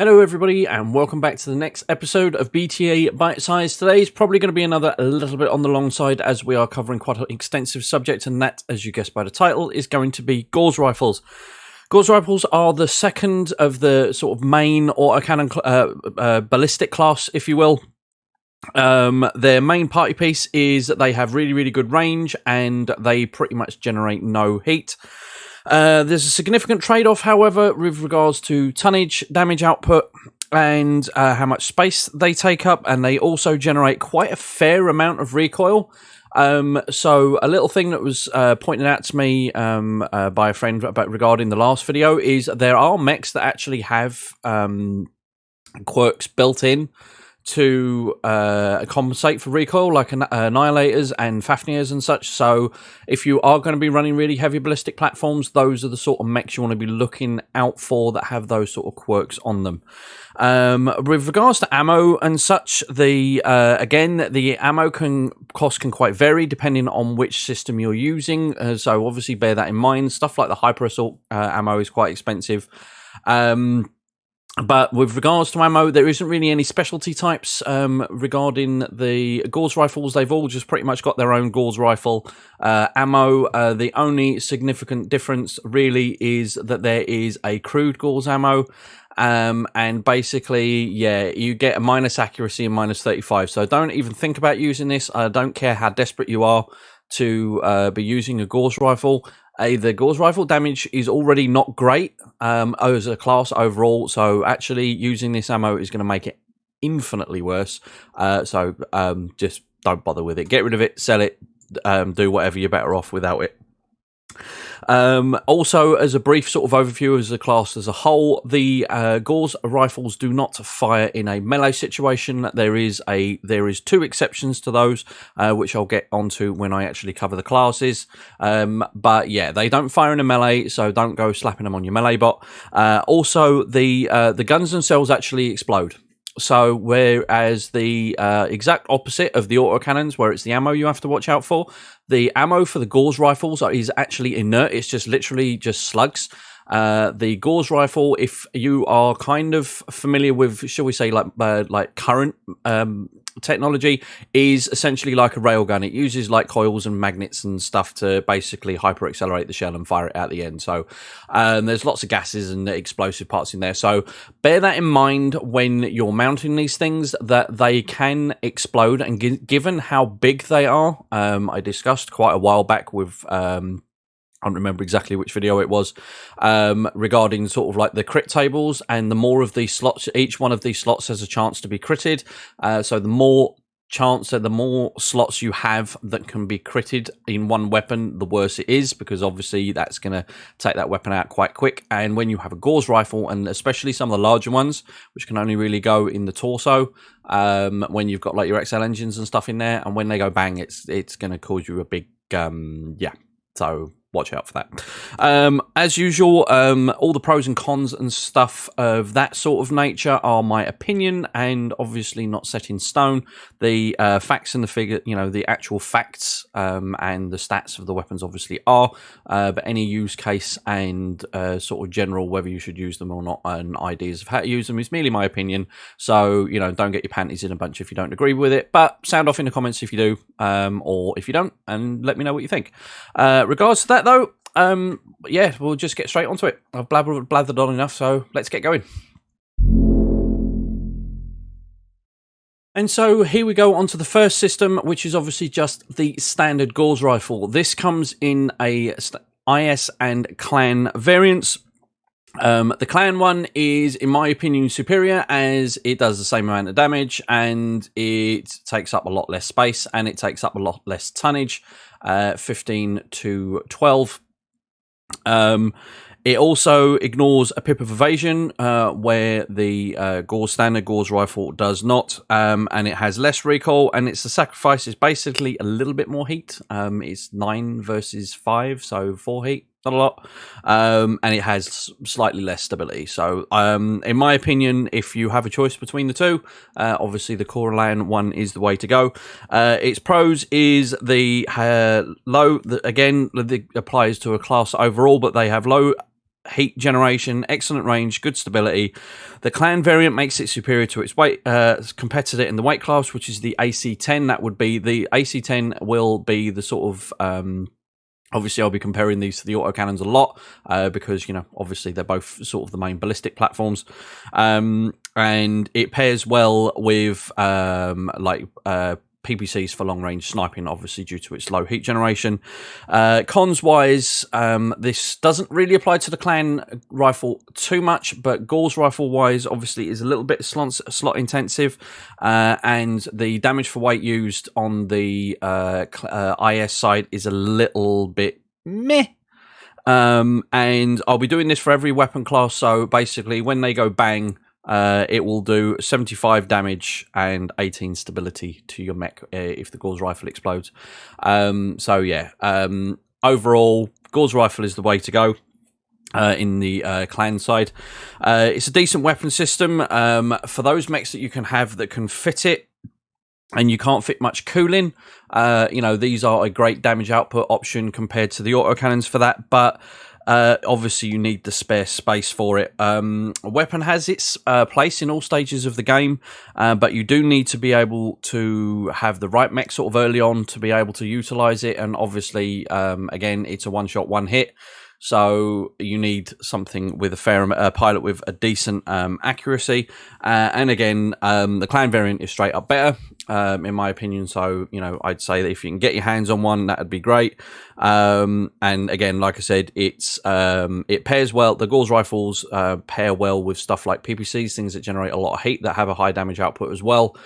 Hello everybody and welcome back to the next episode of BTA Bitesize. Today's probably going to be another a little bit on the long side as we are covering quite an extensive subject, and that, as you guessed by the title, is going to be Gauss rifles. Gauss rifles are the second of the sort of main autocannon ballistic class, if you will. Their main party piece is that they have really good range and they pretty much generate no heat. There's a significant trade-off, however, with regards to tonnage, damage output, and how much space they take up, and they also generate quite a fair amount of recoil. So a little thing that was pointed out to me by a friend regarding the last video is there are mechs that actually have quirks built in to compensate for recoil, like Annihilators and Fafnirs and such. So if you are going to be running really heavy ballistic platforms, those are the sort of mechs you want to be looking out for that have those sort of quirks on them. With regards to ammo and such, again, the ammo cost can quite vary depending on which system you're using. So obviously bear that in mind. Stuff like the Hyper Assault ammo is quite expensive. But with regards to ammo, there isn't really any specialty types regarding the Gauss rifles. They've all just pretty much got their own Gauss rifle ammo. The only significant difference really is that there is a crude Gauss ammo. And basically, yeah, you get a minus accuracy and minus 35. So don't even think about using this. I don't care how desperate you are to be using a Gauss rifle. The Gauss rifle damage is already not great as a class overall, so actually using this ammo is going to make it infinitely worse. So just don't bother with it. Get rid of it, sell it, do whatever. You're better off without it. Also, as a brief sort of overview as a class as a whole, the Gauss rifles do not fire in a melee situation. There is two exceptions to those, which I'll get onto when I actually cover the classes. But yeah, they don't fire in a melee, so don't go slapping them on your melee bot. Also, the guns themselves actually explode. So whereas the exact opposite of the autocannons, where it's the ammo you have to watch out for, the ammo for the Gauss rifles is actually inert. It's just literally just slugs. The Gauss rifle, if you are kind of familiar with, shall we say, like current technology, is essentially like a railgun. It uses like coils and magnets and stuff to basically hyper accelerate the shell and fire it out the end. So there's lots of gases and explosive parts in there. So bear that in mind when you're mounting these things, that they can explode. And given how big they are, I discussed quite a while back with I don't remember exactly which video it was, regarding sort of like the crit tables, and the more of these slots, each one of these slots has a chance to be critted. So the more slots you have that can be critted in one weapon, the worse it is, because obviously that's going to take that weapon out quite quick. And when you have a Gauss rifle, and especially some of the larger ones, which can only really go in the torso, when you've got like your XL engines and stuff in there, and when they go bang, it's going to cause you a big, so watch out for that. As usual, all the pros and cons and stuff of that sort of nature are my opinion, and obviously not set in stone. The facts and the figure, the actual facts and the stats of the weapons obviously are, but any use case and sort of general whether you should use them or not and ideas of how to use them is merely my opinion. So, don't get your panties in a bunch if you don't agree with it, but sound off in the comments if you do, or if you don't, and let me know what you think. Regards to that, though, yeah, we'll just get straight onto it. I've blathered on enough, so let's get going. And so here we go onto the first system, which is obviously just the standard Gauss rifle. This comes in a IS and clan variants. The clan one is, in my opinion, superior, as it does the same amount of damage and it takes up a lot less space and it takes up a lot less tonnage, 15 to 12. It also ignores a pip of evasion, where the standard Gauss rifle does not, and it has less recoil, and the sacrifice is basically a little bit more heat. It's 9 versus 5, so 4 heat, not a lot, and it has slightly less stability. So, in my opinion, if you have a choice between the two, obviously the Coralan one is the way to go. Its pros is the low, again, it applies to a class overall, but they have low heat generation, excellent range, good stability. The clan variant makes it superior to its weight competitor in the weight class, which is the AC10. That would be the AC10 will be the sort of obviously, I'll be comparing these to the autocannons a lot because, you know, obviously they're both sort of the main ballistic platforms. And it pairs well with PPCs for long-range sniping, obviously due to its low heat generation. Cons-wise, this doesn't really apply to the clan rifle too much, but Gauss rifle-wise, obviously, is a little bit slot-intensive, and the damage for weight used on the IS side is a little bit meh. And I'll be doing this for every weapon class, so basically, when they go bang, it will do 75 damage and 18 stability to your mech if the Gauss rifle explodes. So yeah, overall, Gauss rifle is the way to go in the clan side. It's a decent weapon system for those mechs that you can have that can fit it. And you can't fit much cooling. You know, these are a great damage output option compared to the autocannons for that, but obviously you need the spare space for it. A weapon has its place in all stages of the game, but you do need to be able to have the right mech sort of early on to be able to utilize it, and obviously, again, it's a one-shot, one-hit. So you need something with a fair pilot with a decent accuracy. And again, the clan variant is straight up better, in my opinion. So, you know, I'd say that if you can get your hands on one, that'd be great. And again, like I said, it pairs well. The Gauss rifles pair well with stuff like PPCs, things that generate a lot of heat that have a high damage output as well.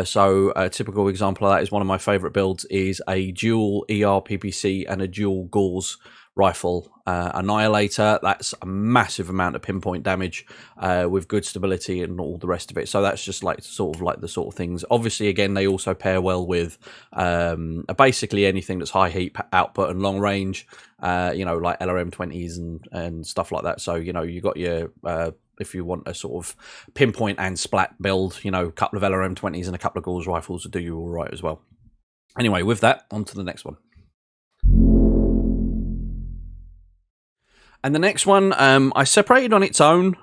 So a typical example of that is one of my favorite builds is a dual ER PPC and a dual Gauss rifle annihilator. That's a massive amount of pinpoint damage with good stability and all the rest of it. So that's just like sort of things. Obviously, again, they also pair well with basically anything that's high heat output and long range, you know, like LRM 20s and stuff like that. So, you know, you got your if you want a sort of pinpoint and splat build, you know, a couple of LRM 20s and a couple of Gauss rifles will do you all right as well. Anyway, with that, on to the next one. And the next one, I separated on its own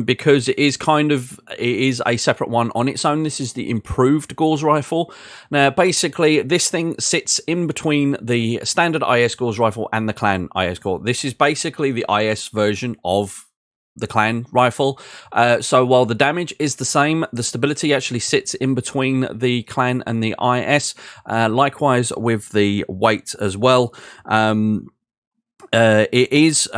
because it is a separate one on its own. This is the improved Gauss rifle. Now, basically, this thing sits in between the standard IS Gauss rifle and the clan IS Gauss. This is basically the IS version of the clan rifle. So while the damage is the same, the stability actually sits in between the clan and the IS. Likewise with the weight as well. It is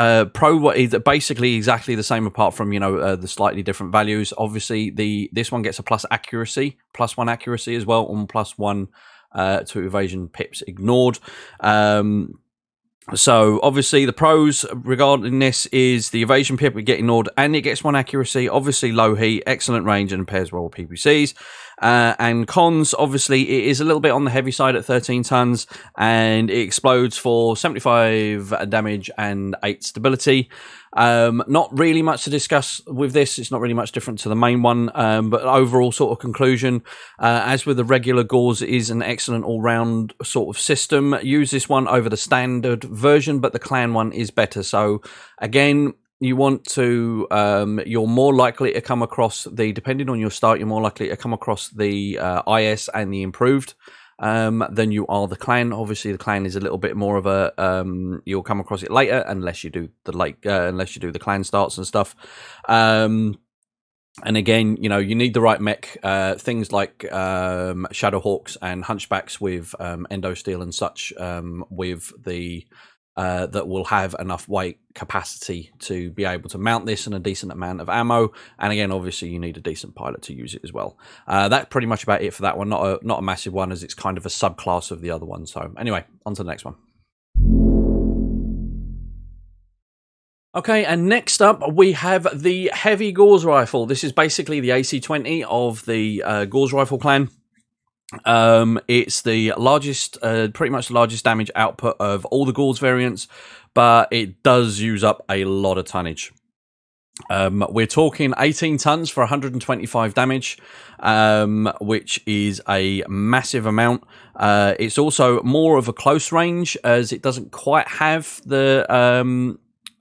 basically exactly the same apart from, you know, the slightly different values. Obviously, this one gets a +1 accuracy as well, and +1 to evasion pips ignored. So obviously the pros regarding this is the evasion pip would get ignored and it gets 1 accuracy. Obviously low heat, excellent range, and pairs well with PPCs. And cons, obviously it is a little bit on the heavy side at 13 tons and it explodes for 75 damage and 8 stability. Not really much to discuss with this. It's not really much different to the main one, but overall sort of conclusion, as with the regular Gauss, it is an excellent all-round sort of system. Use this one over the standard version, but the clan one is better. So again, you want to, you're more likely to come across depending on your start, you're more likely to come across the IS and the improved than you are the clan. Obviously, the clan is a little bit more of a you'll come across it later unless you do the clan starts and stuff. And again, you know, you need the right mech. Things like Shadowhawks and Hunchbacks with endo steel and such with the that will have enough weight capacity to be able to mount this and a decent amount of ammo. And again, obviously, you need a decent pilot to use it as well. That's pretty much about it for that one. Not a massive one, as it's kind of a subclass of the other one. So anyway, on to the next one. Okay, and next up we have the heavy Gauss rifle. This is basically the AC-20 of the Gauss rifle clan. It's the largest, pretty much the largest damage output of all the Gauss variants, but it does use up a lot of tonnage. We're talking 18 tons for 125 damage, which is a massive amount. It's also more of a close range, as it doesn't quite have the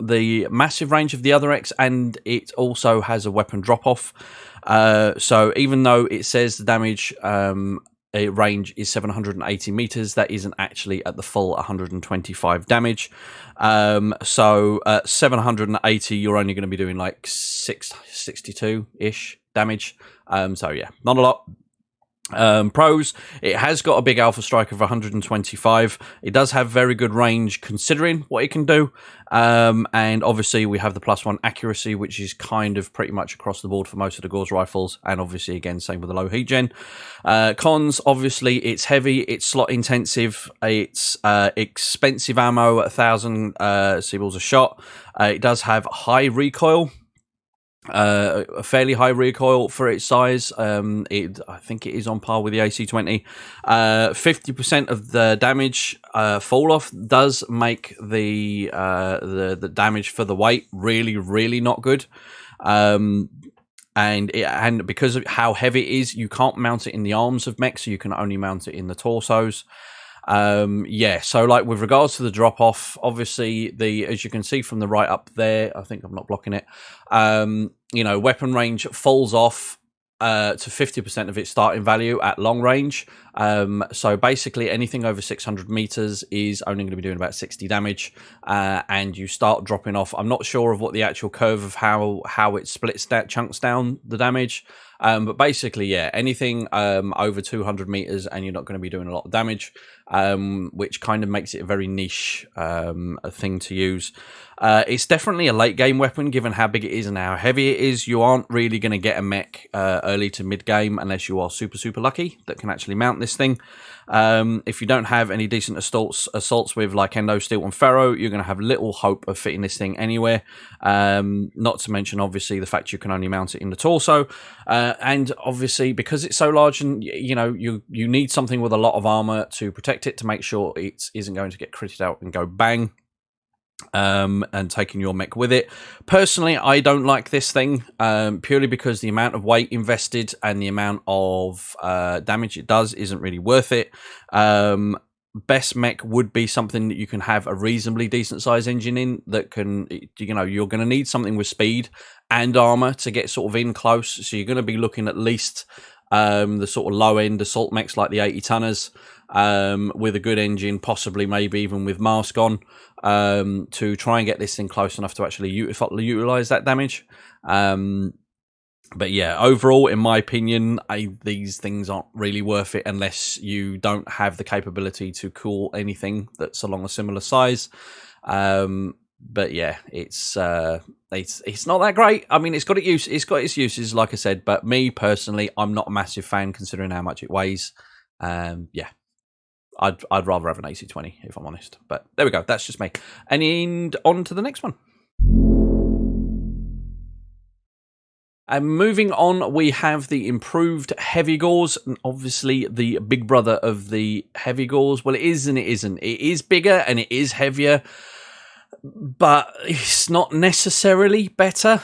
the massive range of the other X, and it also has a weapon drop-off. So even though it says the damage range is 780 meters, that isn't actually at the full 125 damage. So at 780, you're only going to be doing like 662-ish damage. So yeah, not a lot. Pros, it has got a big alpha strike of 125. It does have very good range considering what it can do. And obviously we have the +1 accuracy, which is kind of pretty much across the board for most of the Gauss rifles. And obviously, again, same with the low heat gen. Cons, obviously, it's heavy, it's slot intensive, it's expensive ammo, 1,000 C-balls a shot. It does have high recoil. A fairly high recoil for its size. I think it is on par with the AC-20. 50% of the damage fall off does make the damage for the weight really, really not good. And because of how heavy it is, you can't mount it in the arms of mechs, so you can only mount it in the torsos. Yeah, so like with regards to the drop off, obviously as you can see from the right up there, I think I'm not blocking it, you know, weapon range falls off to 50% of its starting value at long range. So basically anything over 600 meters is only going to be doing about 60 damage, and you start dropping off. I'm not sure of what the actual curve of how it splits that chunks down the damage. But basically, yeah, anything over 200 meters and you're not going to be doing a lot of damage, which kind of makes it a very niche a thing to use. It's definitely a late game weapon, given how big it is and how heavy it is. You aren't really going to get a mech early to mid game unless you are super, super lucky that can actually mount this thing. If you don't have any decent assaults with like Endo, Steel, and Ferro, you're going to have little hope of fitting this thing anywhere. Not to mention, obviously, the fact you can only mount it in the torso. And obviously, because it's so large and, you know, you need something with a lot of armor to protect it to make sure it isn't going to get critted out and go bang. And taking your mech with it. Personally, I don't like this thing, purely because the amount of weight invested and the amount of damage it does isn't really worth it. Best mech would be something that you can have a reasonably decent size engine in that can, you know, you're going to need something with speed and armor to get sort of in close. So you're going to be looking at least the sort of low end assault mechs like the 80 tonners with a good engine, possibly maybe even with mask on, to try and get this thing close enough to actually utilize that damage. But yeah, overall, in my opinion, these things aren't really worth it unless you don't have the capability to cool anything that's along a similar size. But yeah, it's not that great. I mean, it's got its uses, like I said. But me personally, I'm not a massive fan considering how much it weighs. Yeah, I'd rather have an AC-20 if I'm honest. But there we go. That's just me. And on to the next one. And moving on, we have the improved Heavy Gauss, and obviously the big brother of the Heavy Gauss. Well, it is and it isn't. It is bigger and it is heavier, but it's not necessarily better.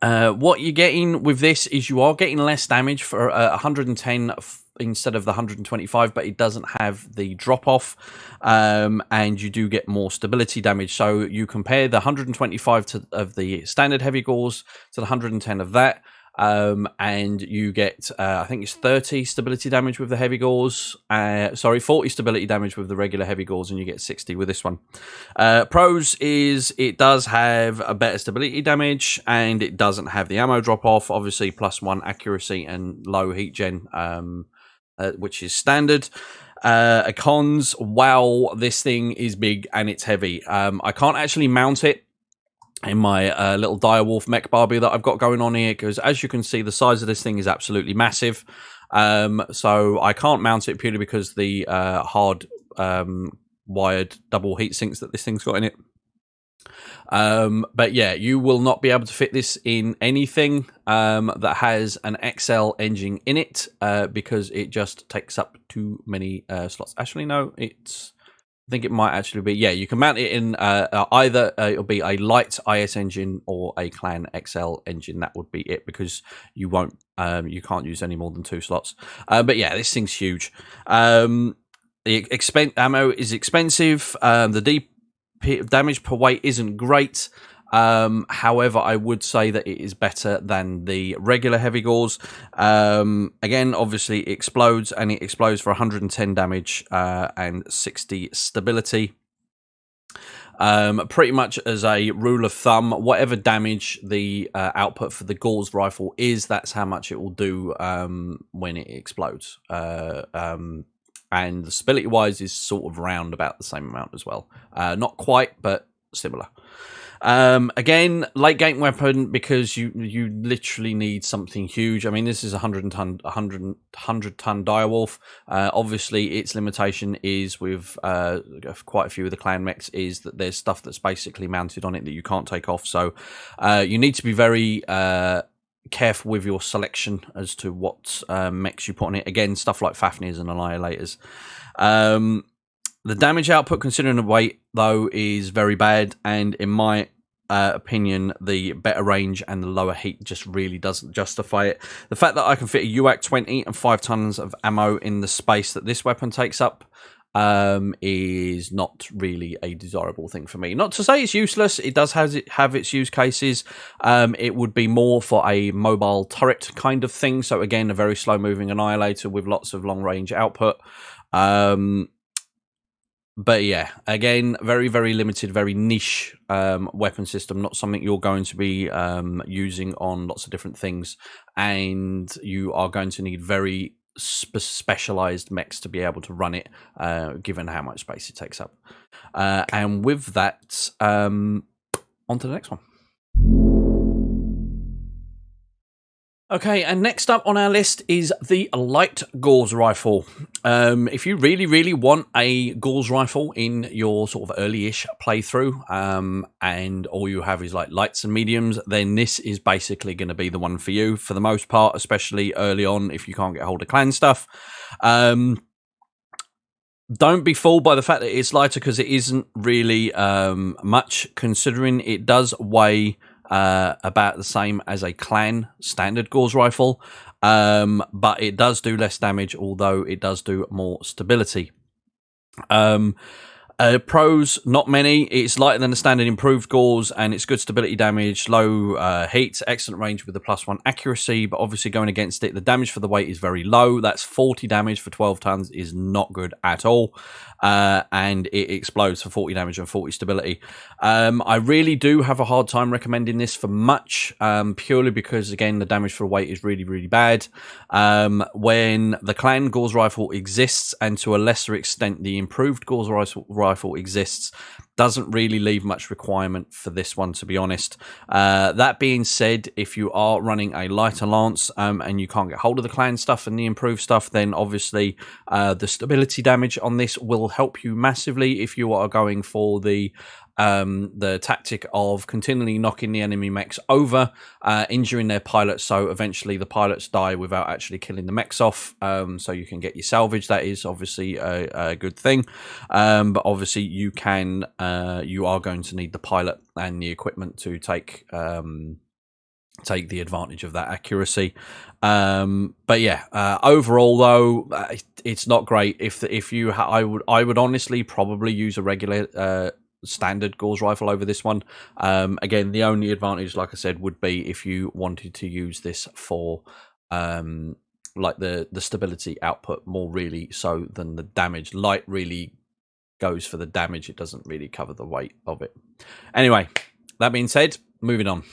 What you're getting with this is you are getting less damage for 110 instead of the 125, but it doesn't have the drop off, and you do get more stability damage. So you compare the 125 of the standard Heavy Gauss to the 110 of that, and you get I think it's 30 stability damage with the Heavy Gauss, 40 stability damage with the regular Heavy Gauss, and you get 60 with this one. Pros is it does have a better stability damage and it doesn't have the ammo drop off, obviously +1 accuracy and low heat gen, which is standard. Cons, while this thing is big and it's heavy, I can't actually mount it in my little direwolf mech Barbie that I've got going on here, because as you can see, the size of this thing is absolutely massive. So I can't mount it purely because the hard wired double heat sinks that this thing's got in it. But yeah, you will not be able to fit this in anything that has an XL engine in it, because it just takes up too many slots. Actually, no, I think it might actually be, yeah, you can mount it in either it'll be a light IS engine or a Clan XL engine. That would be it, because you can't use any more than 2 slots. But yeah, this thing's huge. The ammo is expensive. The damage per weight isn't great. However, I would say that it is better than the regular heavy gauze. Again, obviously it explodes, and it explodes for 110 damage and 60 stability. Pretty much as a rule of thumb, whatever damage the output for the gauze rifle is, that's how much it will do when it explodes. And the stability wise is sort of round about the same amount as well. Not quite, but similar. Again, late game weapon, because you literally need something huge. I mean, this is a 100-ton direwolf. Obviously, its limitation is with quite a few of the clan mechs is that there's stuff that's basically mounted on it that you can't take off. So you need to be very careful with your selection as to what mechs you put on it. Again, stuff like Fafnirs and Annihilators. The damage output, considering the weight, though, is very bad, and in my opinion, the better range and the lower heat just really doesn't justify it. The fact that I can fit a UAC 20 and 5 tons of ammo in the space that this weapon takes up is not really a desirable thing for me. Not to say it's useless, it does have its use cases. It would be more for a mobile turret kind of thing, so again, a very slow-moving Annihilator with lots of long-range output. But yeah, again, very, very limited, very niche weapon system. Not something you're going to be using on lots of different things. And you are going to need very specialized mechs to be able to run it, given how much space it takes up. And with that, on to the next one. Okay, and next up on our list is the light gauze rifle. If you really, really want a gauze rifle in your sort of early-ish playthrough, and all you have is like lights and mediums, then this is basically going to be the one for you for the most part, especially early on if you can't get hold of clan stuff. Don't be fooled by the fact that it's lighter, because it isn't really much, considering it does weigh about the same as a clan standard gauze rifle, but it does do less damage, although it does do more stability. Pros, not many. It's lighter than the standard improved gauze, and it's good stability damage, low heat, excellent range with the +1 accuracy, but obviously going against it, the damage for the weight is very low. That's 40 damage for 12 tons is not good at all. And it explodes for 40 damage and 40 stability. I really do have a hard time recommending this for much, purely because, again, the damage for weight is really, really bad. When the clan gauze rifle exists, and to a lesser extent the improved gauze rifle exists, doesn't really leave much requirement for this one, to be honest. That being said, if you are running a lighter lance and you can't get hold of the clan stuff and the improved stuff, then obviously the stability damage on this will help you massively if you are going for the tactic of continually knocking the enemy mechs over, injuring their pilots, so eventually the pilots die without actually killing the mechs off, so you can get your salvage. That is obviously a good thing, but obviously you are going to need the pilot and the equipment to take the advantage of that accuracy. But yeah, overall though, it's not great. I would honestly probably use a regular standard gauze rifle over this one. Again, the only advantage, like I said, would be if you wanted to use this for like the stability output more really so than the damage. Light really goes for the damage, it doesn't really cover the weight of it. Anyway, that being said, moving on.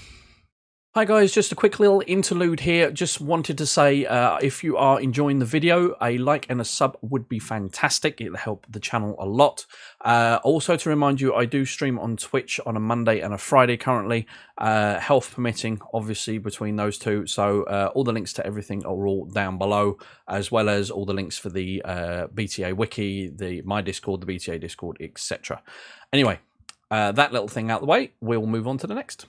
Hi guys, just a quick little interlude here. Just wanted to say, if you are enjoying the video, a like and a sub would be fantastic. It'll help the channel a lot. Also to remind you, I do stream on Twitch on a Monday and a Friday currently, health permitting, obviously, between those two. So all the links to everything are all down below, as well as all the links for the BTA wiki, my Discord, the BTA Discord, etc. Anyway, that little thing out the way, we'll move on to the next.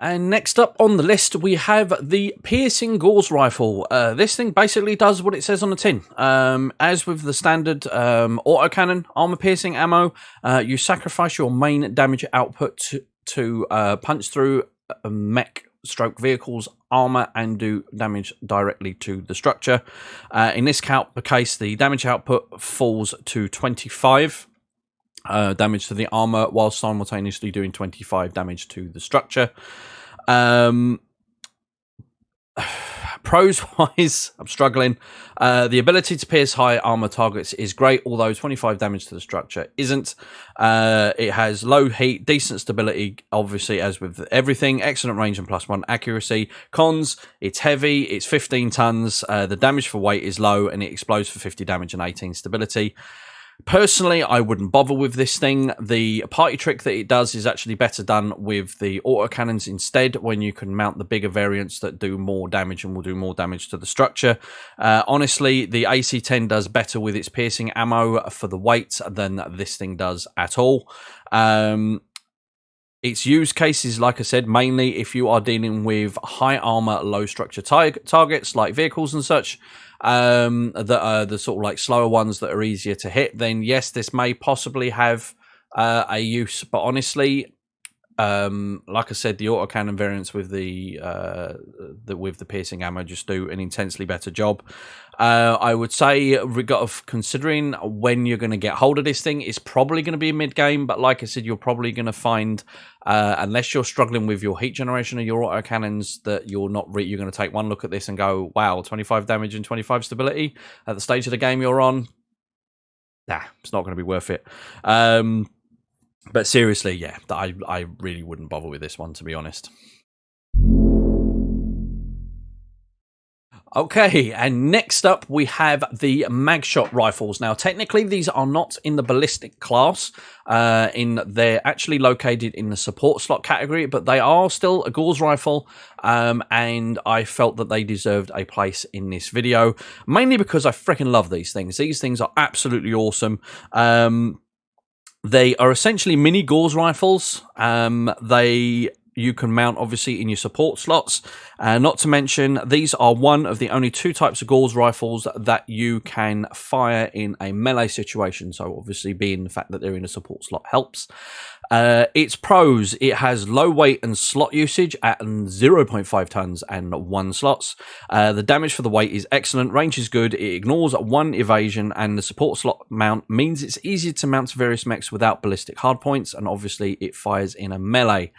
And next up on the list, we have the piercing gauze rifle. This thing basically does what it says on the tin. As with the standard autocannon armor piercing ammo, you sacrifice your main damage output to punch through a mech stroke vehicles armor and do damage directly to the structure. In this case, the damage output falls to 25 damage to the armor, while simultaneously doing 25 damage to the structure. Pros wise, I'm struggling. The ability to pierce high armor targets is great, although 25 damage to the structure isn't. It has low heat, decent stability, obviously, as with everything. Excellent range and +1 accuracy. Cons, it's heavy, it's 15 tons. The damage for weight is low, and it explodes for 50 damage and 18 stability. Personally, I wouldn't bother with this thing. The party trick that it does is actually better done with the autocannons instead, when you can mount the bigger variants that do more damage and will do more damage to the structure. Honestly, the AC-10 does better with its piercing ammo for the weight than this thing does at all. Its use cases, like I said, mainly if you are dealing with high armor, low structure targets like vehicles and such, that are the sort of like slower ones that are easier to hit, then yes, this may possibly have a use. But honestly, like I said, the autocannon variants with the piercing ammo just do an intensely better job. I would say, considering when you're going to get hold of this thing, it's probably going to be mid game. But like I said, you're probably going to find, unless you're struggling with your heat generation of your autocannons, that you're going to take one look at this and go, "Wow, 25 damage and 25 stability at the stage of the game you're on." Nah, it's not going to be worth it. But seriously, yeah, I really wouldn't bother with this one, to be honest. Okay, and next up we have the Magshot rifles. Now, technically, these are not in the ballistic class. They're actually located in the support slot category, but they are still a Gauss rifle, and I felt that they deserved a place in this video, mainly because I freaking love these things. These things are absolutely awesome. They are essentially mini Gauss rifles. You can mount, obviously, in your support slots. Not to mention, these are one of the only two types of Gauss rifles that you can fire in a melee situation. So, obviously, being the fact that they're in a support slot helps. Its pros, it has low weight and slot usage at 0.5 tons and 1 slots. The damage for the weight is excellent. Range is good. It ignores 1 evasion, and the support slot mount means it's easier to mount to various mechs without ballistic hardpoints, and obviously it fires in a melee.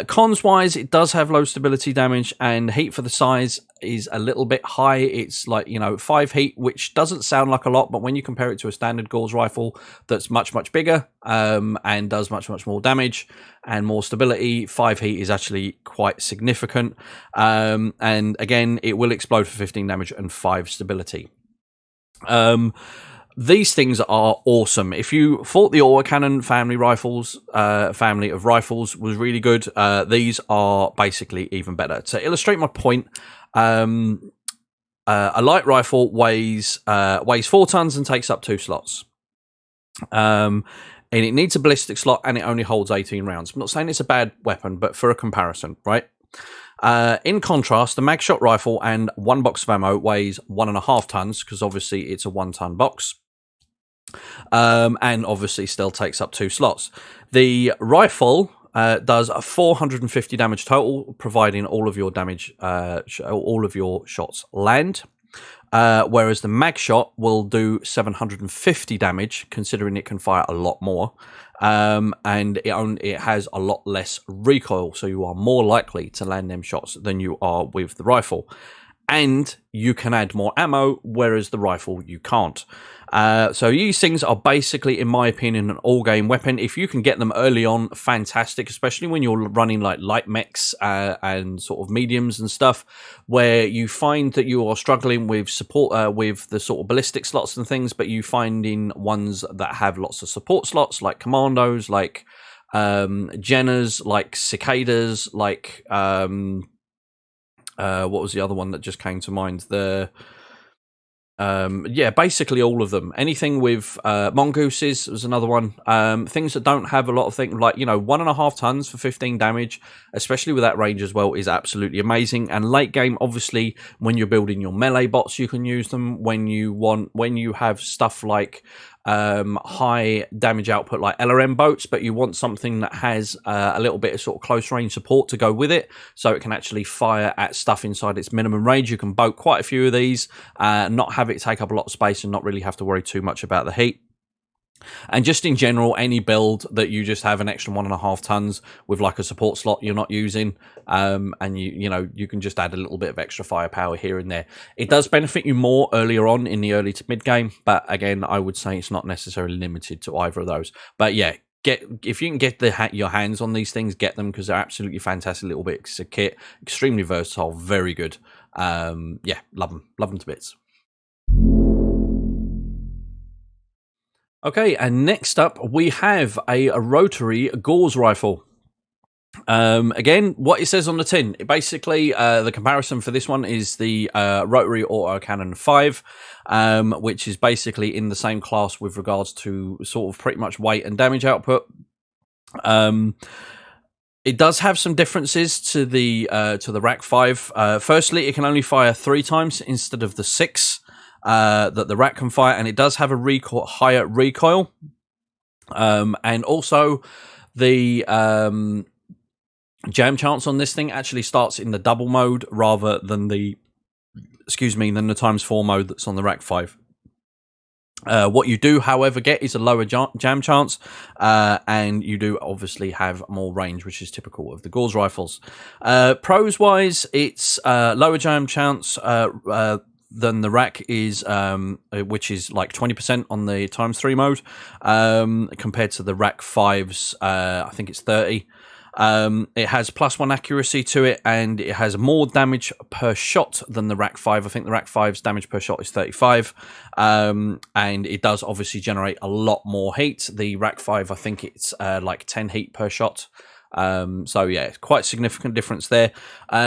Cons wise, it does have low stability damage, and heat for the size is a little bit high. It's like, 5 heat, which doesn't sound like a lot, but when you compare it to a standard Gauss rifle that's much, much bigger, and does much, much more damage and more stability, 5 heat is actually quite significant. And again, it will explode for 15 damage and 5 stability. These things are awesome. If you thought the autocannon family of rifles was really good, these are basically even better. To illustrate my point, a light rifle weighs 4 tons and takes up 2 slots. And it needs a ballistic slot, and it only holds 18 rounds. I'm not saying it's a bad weapon, but for a comparison, right? In contrast, the Magshot rifle and 1 box of ammo weighs 1.5 tons, because obviously it's a 1-ton box. And obviously still takes up 2 slots. The rifle does 450 damage total, providing all of your damage, all of your shots land. Whereas the Magshot will do 750 damage, considering it can fire a lot more. And it has a lot less recoil, so you are more likely to land them shots than you are with the rifle. And you can add more ammo, whereas the rifle you can't. So these things are basically, in my opinion, an all-game weapon. If you can get them early on, fantastic, especially when you're running like light mechs and sort of mediums and stuff, where you find that you are struggling with support, with the sort of ballistic slots and things, but you find in ones that have lots of support slots, like commandos, like Jenners, like cicadas, like what was the other one that just came to mind? Basically all of them. Anything with mongooses was another one. Things that don't have a lot of things, like 1.5 tons for 15 damage, especially with that range as well, is absolutely amazing. And late game, obviously, when you're building your melee bots, you can use them. When you have stuff like high damage output like LRM boats, but you want something that has a little bit of sort of close range support to go with it, so it can actually fire at stuff inside its minimum range. You can boat quite a few of these, not have it take up a lot of space and not really have to worry too much about the heat. And just in general, any build that you just have an extra 1.5 tons with like a support slot you're not using, and you can just add a little bit of extra firepower here and there. It does benefit you more earlier on in the early to mid game, but again, I would say it's not necessarily limited to either of those. But yeah, if you can get your hands on these things, get them, because they're absolutely fantastic little bits of kit, extremely versatile, very good. Yeah, love them to bits. Okay, and next up we have a Rotary Gauss rifle. Again, what it says on the tin, basically the comparison for this one is the Rotary Autocannon 5, which is basically in the same class with regards to sort of pretty much weight and damage output. It does have some differences to the Rack 5. Firstly, it can only fire 3 times instead of the 6 that the Rack can fire, and it does have a higher recoil. And also, the jam chance on this thing actually starts in the double mode rather than the ×4 mode that's on the Rack 5. What you do, however, get is a lower jam chance, and you do obviously have more range, which is typical of the Gauss rifles. Pros wise, it's lower jam chance than the Rack is, which is like 20% on the ×3 mode, compared to the Rack 5's, I think it's 30. It has +1 accuracy to it, and it has more damage per shot than the Rack 5. I think the Rack 5's damage per shot is 35, and it does obviously generate a lot more heat. The Rack 5, I think it's like 10 heat per shot. So yeah, it's quite significant difference there.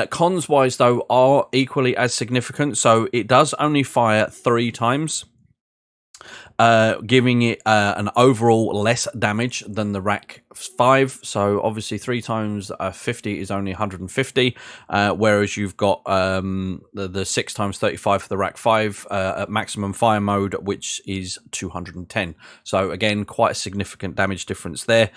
Cons wise though are equally as significant. So it does only fire 3 times, giving it an overall less damage than the Rack 5. So obviously 3 times 50 is only 150, whereas you've got the 6 times 35 for the Rack 5 at maximum fire mode, which is 210. So again, quite a significant damage difference there.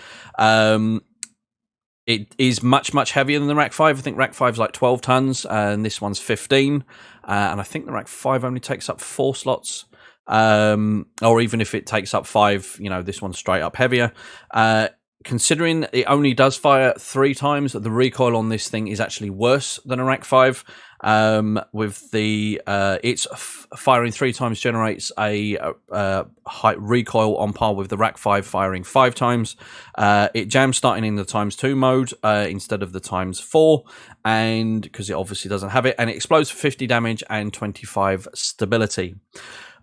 It is much, much heavier than the Rack 5. I think Rack 5 is like 12 tons, and this one's 15. And I think the Rack 5 only takes up 4 slots. Or even if it takes up 5, this one's straight up heavier. Considering it only does fire 3 times, the recoil on this thing is actually worse than a Rack 5. With the it's firing 3 times generates a high recoil on par with the Rack 5 firing 5 times. It jams starting in the ×2 mode instead of the ×4, and because it obviously doesn't have it, and it explodes for 50 damage and 25 stability.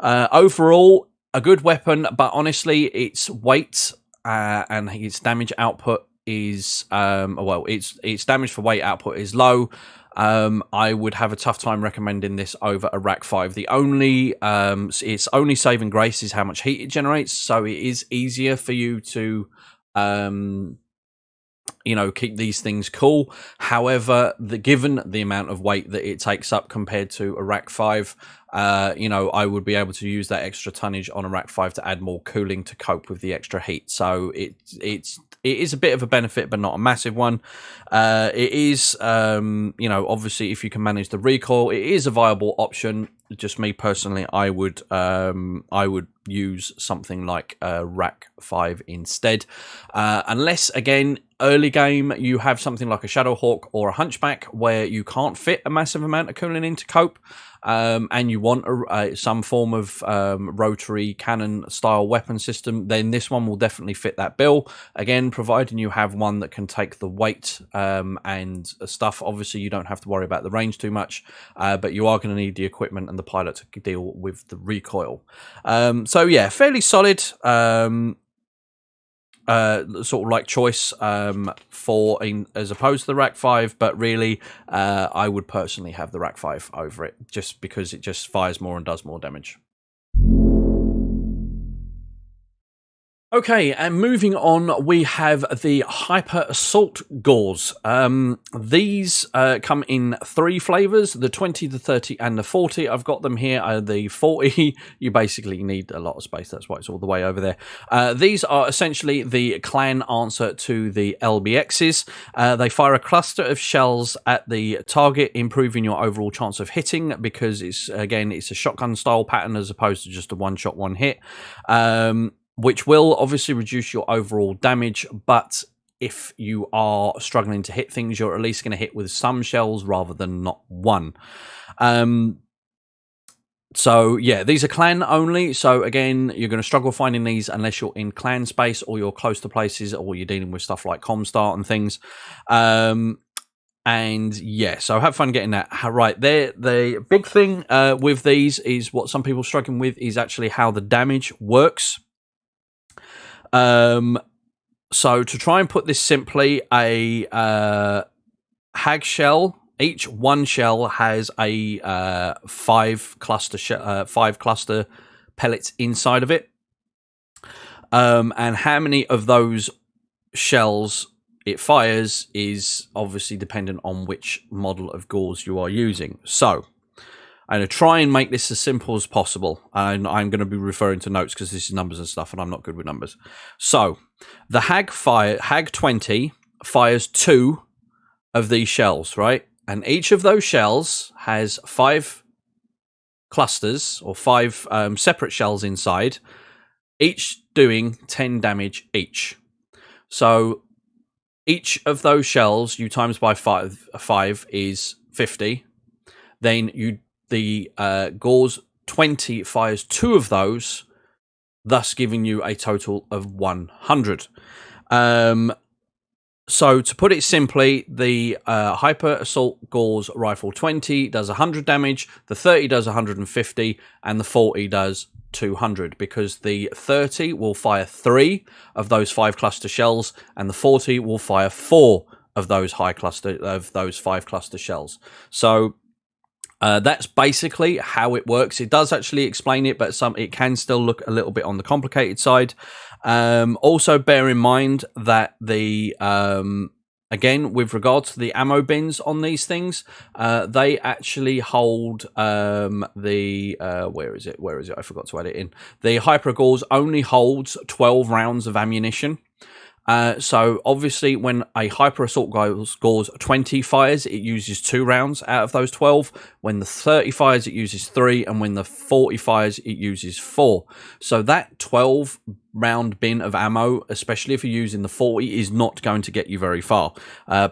Overall, a good weapon, but honestly, its weight and its damage output is its damage for weight output is low. I would have a tough time recommending this over a Rack 5. The only its only saving grace is how much heat it generates, so it is easier for you to keep these things cool. However, given the amount of weight that it takes up compared to a Rack 5, I would be able to use that extra tonnage on a Rack 5 to add more cooling to cope with the extra heat. So it is a bit of a benefit, but not a massive one. It is, obviously, if you can manage the recoil, it is a viable option. Just me personally, I would use something like a Rack 5 instead, unless again early game you have something like a Shadowhawk or a Hunchback where you can't fit a massive amount of cooling in to cope, and you want some form of rotary cannon style weapon system, then this one will definitely fit that bill. Again, providing you have one that can take the weight and stuff. Obviously, you don't have to worry about the range too much, but you are going to need the equipment and the pilot to deal with the recoil. So yeah, fairly solid sort of like choice as opposed to the Rack 5, but really I would personally have the Rack 5 over it, just because it just fires more and does more damage. Okay, and moving on, we have the Hyper Assault Gauze. These come in 3 flavors, the 20, the 30, and the 40. I've got them here. The 40, you basically need a lot of space. That's why it's all the way over there. These are essentially the clan answer to the LBXs. They fire a cluster of shells at the target, improving your overall chance of hitting because it's a shotgun style pattern as opposed to just a one-shot, one-hit. Which will obviously reduce your overall damage, but if you are struggling to hit things, you're at least going to hit with some shells rather than not one. So yeah, these are clan only. So again, you're going to struggle finding these unless you're in clan space or you're close to places or you're dealing with stuff like Comstart and things. And yeah, so have fun getting that right there. The big thing with these is what some people are struggling with is actually how the damage works. So to try and put this simply, a hag shell, each one shell has a 5 cluster pellets inside of it. And how many of those shells it fires is obviously dependent on which model of gauze you are using. So I'm going to try and make this as simple as possible. And I'm going to be referring to notes because this is numbers and stuff, and I'm not good with numbers. So the Hag 20 fires 2 of these shells, right? And each of those shells has 5 clusters or 5 separate shells inside, each doing 10 damage each. So each of those shells you times by 5 is 50. Then the Gauze 20 fires 2 of those, thus giving you a total of 100. So to put it simply, the Hyper Assault Gauze Rifle 20 does 100 damage, the 30 does 150, and the 40 does 200, because the 30 will fire 3 of those 5 cluster shells, and the 40 will fire 4 of those 5 cluster shells. So that's basically how it works. It does actually explain it, but it can still look a little bit on the complicated side. Also, bear in mind that the again, with regards to the ammo bins on these things, they actually hold where is it? I forgot to add it in. The Hyper Gauze only holds 12 rounds of ammunition. So obviously when a Hyper Assault Gauze 20 fires, it uses 2 rounds out of those 12. When the 30 fires, it uses 3. And when the 40 fires, it uses 4. So that 12 round bin of ammo, especially if you're using the 40, is not going to get you very far.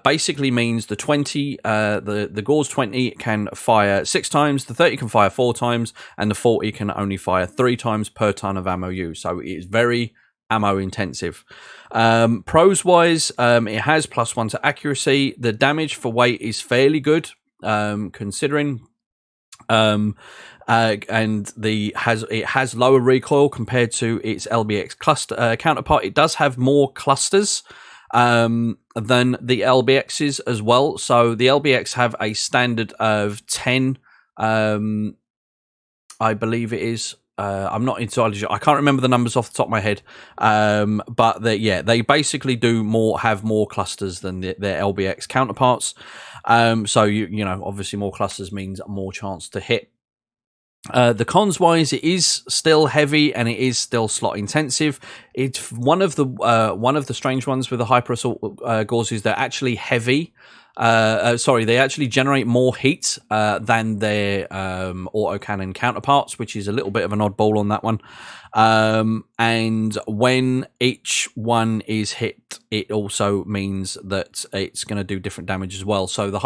Basically means the 20, the Gauze 20 can fire 6 times, the 30 can fire 4 times, and the 40 can only fire 3 times per ton of ammo used. So it is very ammo intensive. Pros wise, it has +1 to accuracy. The damage for weight is fairly good, considering, and it has lower recoil compared to its LBX cluster counterpart. It does have more clusters than the LBXs as well. So the LBX have a standard of 10, I believe it is. I'm not entirely sure. I can't remember the numbers off the top of my head. But they basically have more clusters than their LBX counterparts. So you know, obviously more clusters means more chance to hit. The cons wise, it is still heavy and it is still slot intensive. It's one of the strange ones with the Hyper Assault Gauze is they're actually heavy. They actually generate more heat than their autocannon counterparts, which is a little bit of an oddball on that one. And when each one is hit, it also means that it's going to do different damage as well. So the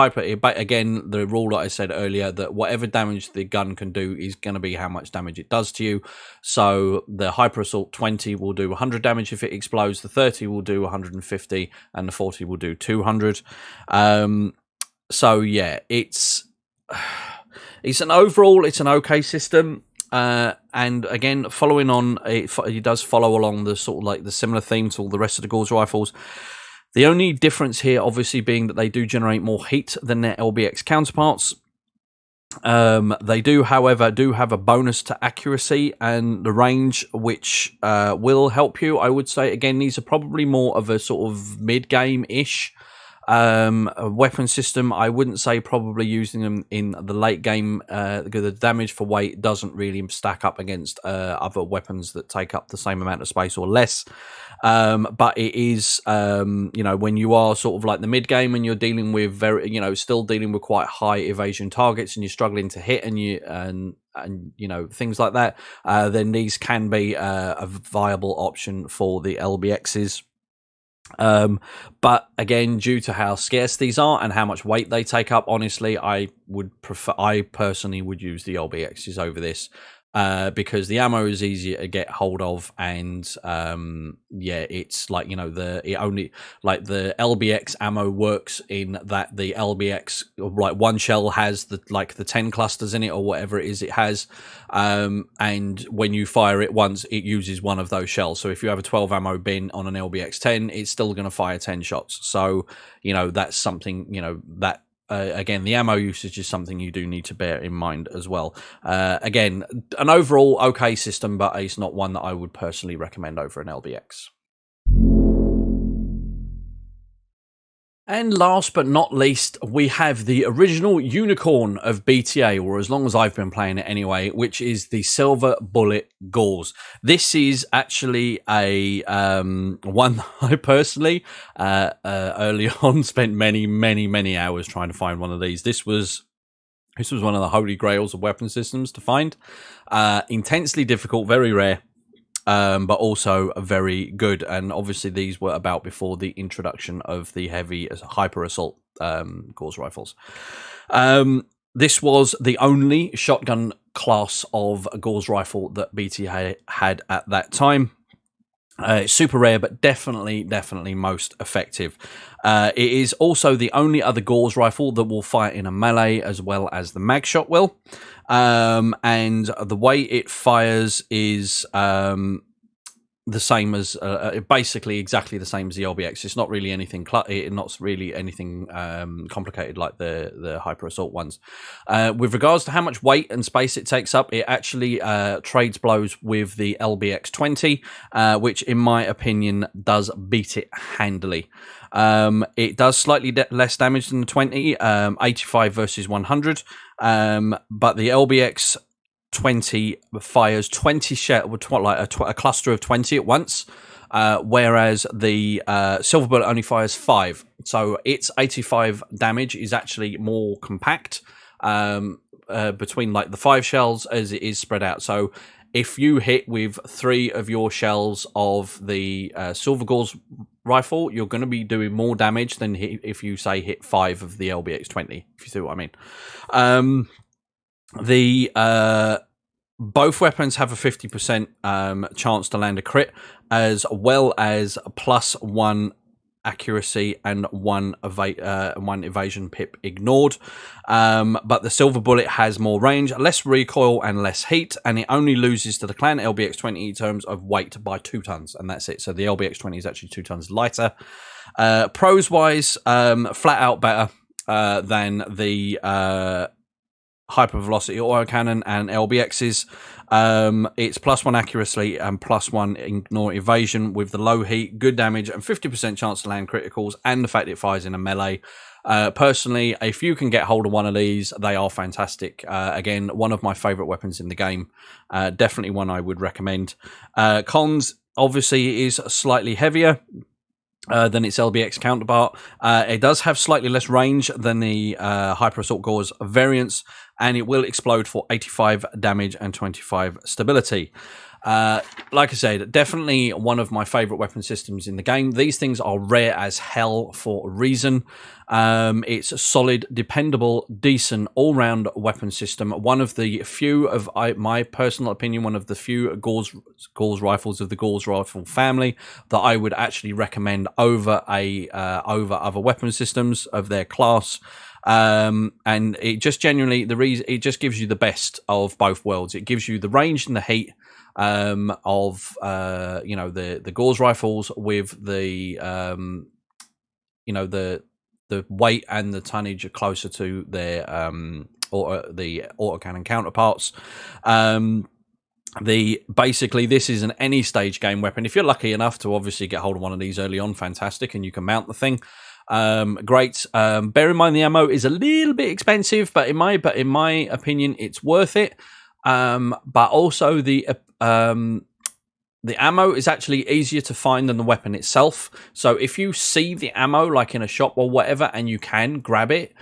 again, the rule that I said earlier, that whatever damage the gun can do is going to be how much damage it does to you. So the Hyper Assault 20 will do 100 damage if it explodes, the 30 will do 150, and the 40 will do 200. So yeah, it's an okay system. And again, following on, it does follow along the sort of like the similar theme to all the rest of the Gauze rifles. The only difference here, obviously, being that they do generate more heat than their LBX counterparts. They do, however, have a bonus to accuracy and the range, which will help you. I would say, again, these are probably more of a sort of mid-game-ish a weapon system. I wouldn't say probably using them in the late game because the damage for weight doesn't really stack up against other weapons that take up the same amount of space or less. But it is, when you are sort of like the mid game and you're dealing with still dealing with quite high evasion targets and you're struggling to hit and things like that, then these can be a viable option for the LBXs. But again, due to how scarce these are and how much weight they take up, honestly, I personally would use the LBXs over this. Because the ammo is easier to get hold of, and it's like the LBX ammo works in that the LBX like one shell has the 10 clusters in it or whatever it is it has, and when you fire it once, it uses one of those shells. So if you have a 12 ammo bin on an LBX 10, it's still going to fire 10 shots. So that's something that. Again, the ammo usage is something you do need to bear in mind as well. Again, an overall okay system, but it's not one that I would personally recommend over an LBX. And last but not least, we have the original unicorn of BTA, or as long as I've been playing it anyway, which is the Silver Bullet Gauss. This is actually a one that I personally early on spent many hours trying to find one of these. This was one of the holy grails of weapon systems to find. Intensely difficult, very rare. But also very good, and obviously these were about before the introduction of the heavy hyper assault Gauss rifles. This was the only shotgun class of Gauss rifle that BT had at that time. It's super rare, but definitely most effective. It is also the only other Gauss rifle that will fire in a melee as well as the Magshot will. And the way it fires is the same as basically exactly the same as the LBX. It's not really anything complicated like the hyper assault ones. With regards to how much weight and space it takes up, it actually trades blows with the LBX 20, which in my opinion does beat it handily. It does slightly less damage than the 20, 85 versus 100, but the LBX 20 fires 20 shell, a cluster of 20 at once, whereas the Silver Bullet only fires 5. So its 85 damage is actually more compact between like the 5 shells as it is spread out. So if you hit with 3 of your shells of the Silver Gauss rifle, you're going to be doing more damage than if you say hit 5 of the LBX 20, if you see what I mean. Both weapons have a 50% chance to land a crit, as well as +1 accuracy and one evasion pip ignored. But the Silver Bullet has more range, less recoil, and less heat, and it only loses to the Clan LBX 20 in terms of weight by 2 tons, and that's it. So the LBX 20 is actually 2 tons lighter. Pros wise, flat out better than the hyper velocity autocannon and LBXs. It's +1 accuracy and +1 ignore evasion with the low heat, good damage, and 50% chance to land criticals, and the fact it fires in a melee. Personally, if you can get hold of one of these, they are fantastic. Again, one of my favorite weapons in the game. Definitely one I would recommend. Cons, obviously, is slightly heavier than its LBX counterpart. It does have slightly less range than the Hyper Assault Gauss variants, and it will explode for 85 damage and 25 stability. Like I said, definitely one of my favorite weapon systems in the game. These things are rare as hell for a reason. It's a solid, dependable, decent, all-round weapon system. One of the few of my personal opinion, one of the few Gauss rifles of the Gauss rifle family that I would actually recommend over other weapon systems of their class. And it just genuinely it just gives you the best of both worlds. It gives you the range and the heat of the Gauss rifles with the the weight and the tonnage are closer to their the autocannon counterparts. Basically this is an any stage game weapon. If you're lucky enough to obviously get hold of one of these early on, fantastic, and you can mount the thing. Great. Bear in mind the ammo is a little bit expensive, but in my opinion, it's worth it. But also the ammo is actually easier to find than the weapon itself. So if you see the ammo like in a shop or whatever, and you can grab it.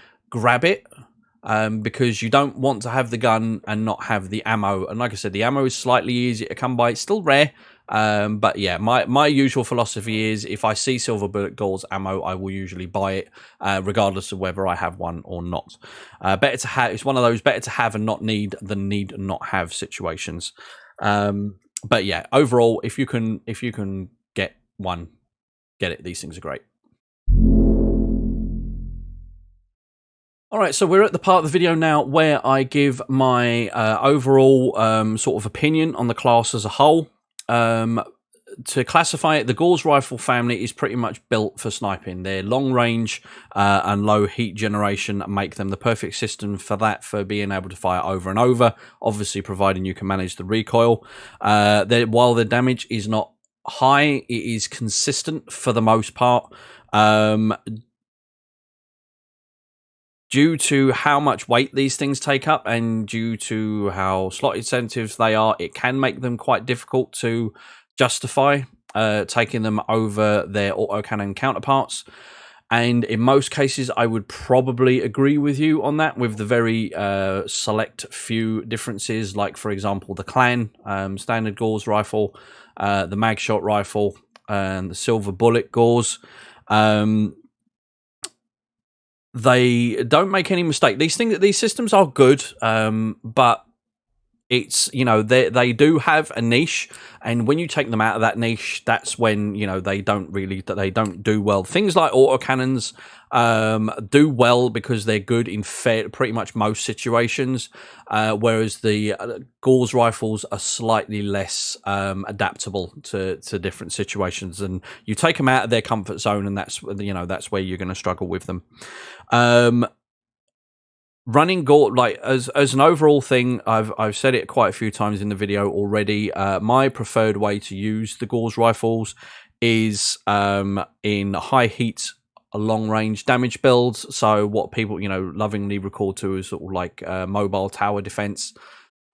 Because you don't want to have the gun and not have the ammo. And like I said, the ammo is slightly easier to come by. It's still rare. But yeah, my usual philosophy is if I see silver bullet gauze ammo, I will usually buy it, regardless of whether I have one or not. Better to have. It's one of those better to have and not need than need and not have situations. But yeah, overall, if you can get one, get it. These things are great. All right, so we're at the part of the video now where I give my overall sort of opinion on the class as a whole. To classify it, the Gauss rifle family is pretty much built for sniping. Their long range and low heat generation make them the perfect system for that, for being able to fire over and over, obviously providing you can manage the recoil. While the damage is not high, it is consistent for the most part. Due to how much weight these things take up and due to how slotted sensitive they are, it can make them quite difficult to justify taking them over their autocannon counterparts. And in most cases, I would probably agree with you on that, with the very select few differences, like, for example, the Clan standard Gauss rifle, the Magshot rifle, and the silver bullet Gauss. They don't make any mistake. These systems are good, but it's, you know, they do have a niche, and when you take them out of that niche, that's when, you know, they don't do well. Things like autocannons do well because they're good in pretty much most situations, whereas the Gauss rifles are slightly less adaptable to different situations, and you take them out of their comfort zone, and that's where you're going to struggle with them. Running Gauss, like as an overall thing, I've said it quite a few times in the video already. My preferred way to use the Gauss rifles is in high heat, long range damage builds. So what people lovingly record to as sort of like mobile tower defense.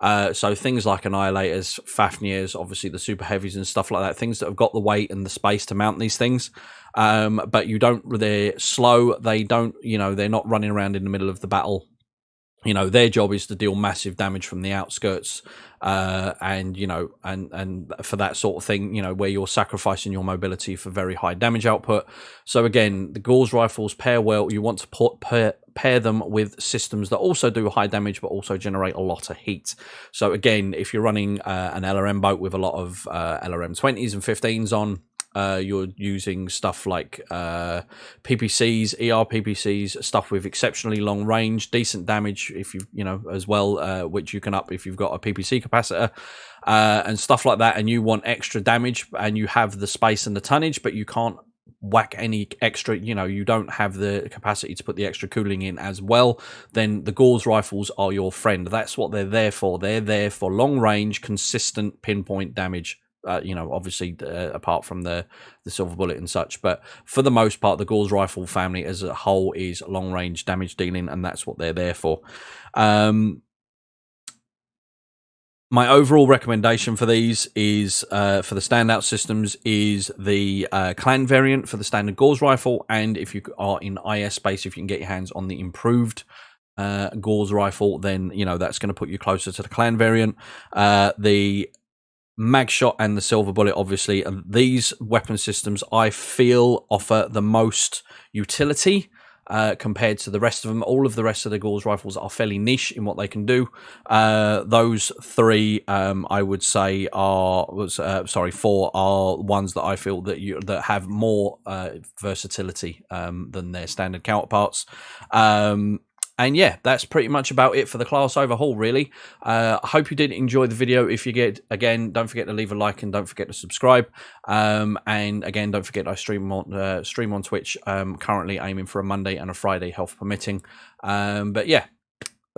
So things like Annihilators, Fafnirs, obviously the super heavies and stuff like that, things that have got the weight and the space to mount these things. But they're slow. They don't, they're not running around in the middle of the battle. Their job is to deal massive damage from the outskirts, and for that sort of thing, where you're sacrificing your mobility for very high damage output. So again, the Gauss rifles pair well. You want to pair them with systems that also do high damage, but also generate a lot of heat. So again, if you're running an LRM boat with a lot of LRM 20s and 15s on, you're using stuff like PPCs, ER PPCs, stuff with exceptionally long range, decent damage if as well, which you can up if you've got a PPC capacitor, and stuff like that, and you want extra damage and you have the space and the tonnage, but you can't whack any extra, you don't have the capacity to put the extra cooling in as well, then the Gauss rifles are your friend. That's what they're there for. They're there for long range, consistent pinpoint damage. Obviously apart from the silver bullet and such, but for the most part, the Gauss rifle family as a whole is long range damage dealing, and that's what they're there for. My overall recommendation for these is, for the standout systems, is the Clan variant for the standard Gauss rifle, and if you are in IS space, if you can get your hands on the improved Gauss rifle, then that's going to put you closer to the Clan variant. The Magshot and the silver bullet, obviously, and these weapon systems I feel offer the most utility compared to the rest of them. All of the rest of the Gauss rifles are fairly niche in what they can do. Those three, I would say, four are ones that I feel that have more versatility than their standard counterparts. And yeah, that's pretty much about it for the class overhaul, really. I hope you did enjoy the video. If you did, again, don't forget to leave a like and don't forget to subscribe. And again, don't forget I stream on Twitch. Currently aiming for a Monday and a Friday, health permitting. But yeah,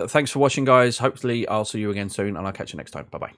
thanks for watching, guys. Hopefully, I'll see you again soon, and I'll catch you next time. Bye-bye.